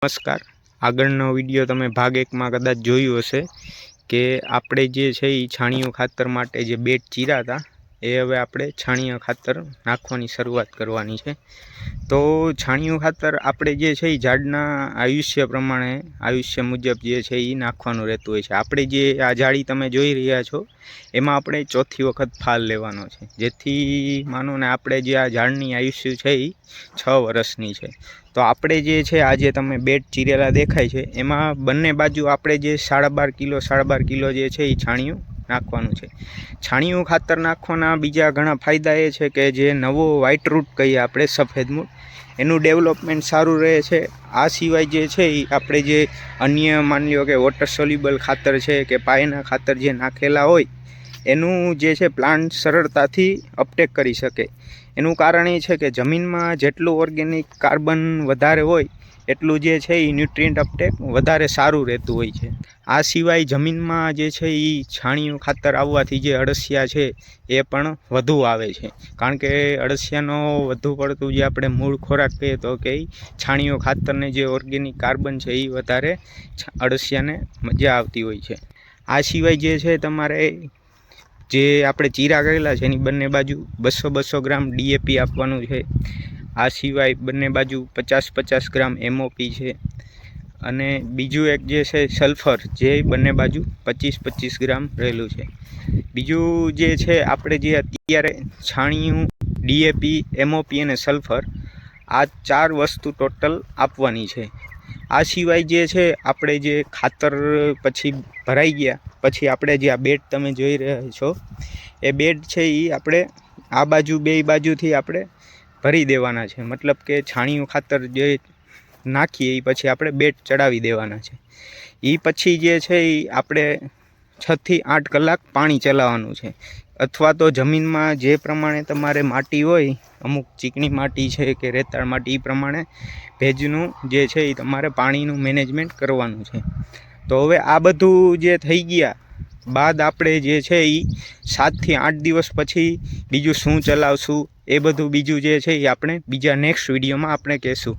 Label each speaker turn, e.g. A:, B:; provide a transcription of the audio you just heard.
A: નમસ્કાર। આગળનો વિડીયો તમે ભાગ 1 માં કદાચ જોયું હશે કે આપણે જે છે એ છાણિયું ખાતર માટે જે બેડ ચીરા હતા એ હવે આપણે છાણિયા ખાતર નાખવાની શરૂઆત કરવાની છે। તો છાણિયું ખાતર આપણે જે છે એ ઝાડના આયુષ્ય મુજબ જે છે એ નાખવાનું રહેતું હોય છે। આપણે જે આ જાળી તમે જોઈ રહ્યા છો એમાં આપણે ચોથી વખત ફાલ લેવાનો છે, જેથી માનો ને આપણે જે આ ઝાડની આયુષ્ય છે એ 6 વર્ષની છે। તો આપણે જે છે આજે તમે બેડ ચીરેલા દેખાય છે એમાં બંને બાજુ આપણે જે 12.5 કિલો જે છે એ છાણિયું નાખવાનું છે। છાણિયું ખાતર નાખવાના બીજા ઘણા ફાયદા એ છે કે જે નવો વ્હાઇટ રૂટ કહીએ આપણે સફેદ મૂળ એનું ડેવલપમેન્ટ સારું રહે છે। આ સિવાય જે છે એ આપણે જે અન્ય માની લો કે વોટર સોલ્યુબલ ખાતર છે કે પાયાના ખાતર જે નાખેલા હોય એનું જે છે પ્લાન્ટ સરળતાથી અપટેક કરી શકે। એનું કારણ એ છે કે જમીનમાં જેટલું ઓર્ગેનિક કાર્બન વધારે હોય એટલું જે છે એ ન્યુટ્રિયન્ટ અપટેક વધારે સારું રહેતું હોય છે। આ સિવાય જમીનમાં જે છે એ છાણિયું ખાતર આવવાથી જે અળસિયા છે એ પણ વધુ આવે છે, કારણ કે અળસિયાનો વધુ પડતું જે આપણે મૂળ ખોરાક કહીએ તો કે છાણિયું ખાતરને જે ઓર્ગેનિક કાર્બન છે એ વધારે અળસિયાને મજા આવતી હોય છે। આ સિવાય જે છે તમારે જે આપણે ચીરા કરેલા છે એની બંને બાજુ 200 ગ્રામ DAP આપવાનું છે। આ સિવાય બંને બાજુ 50 ગ્રામ MOP છે, અને બીજું એક જે છે સલ્ફર જે બંને બાજુ 25 ગ્રામ રહેલું છે। બીજું જે છે આપણે જે અત્યારે છાણિયું, DAP, MOP અને સલ્ફર આ 4 વસ્તુ ટોટલ આપવાની છે। આ સિવાય જે છે આપણે જે ખાતર પછી ભરાઈ ગયા પછી આપણે જે આ બેડ તમે જોઈ રહ્યા છો એ બેડ છે એ આપણે આ બાજુ બે બાજુથી આપણે ભરી દેવાના છે, મતલબ કે છાણિયું ખાતર જે નાખીએ એ પછી આપણે બેડ ચડાવી દેવાના છે। એ પછી જે છે એ આપણે 6 થી 8 કલાક પાણી ચલાવવાનું છે, અથવા તો જમીનમાં જે પ્રમાણે તમારે માટી હોય, અમુક ચીકણી માટી છે કે રેતાળ માટી, એ પ્રમાણે ભેજનું જે છે એ તમારે પાણીનું મેનેજમેન્ટ કરવાનું છે। તો હવે આ બધું જે થઈ ગયા બાદ આપણે જે છે એ 7 થી 8 દિવસ પછી બીજું શું ચલાવશું એ બધું બીજું જે છે એ આપણે બીજા નેક્સ્ટ વિડીયોમાં આપણે કહેશું।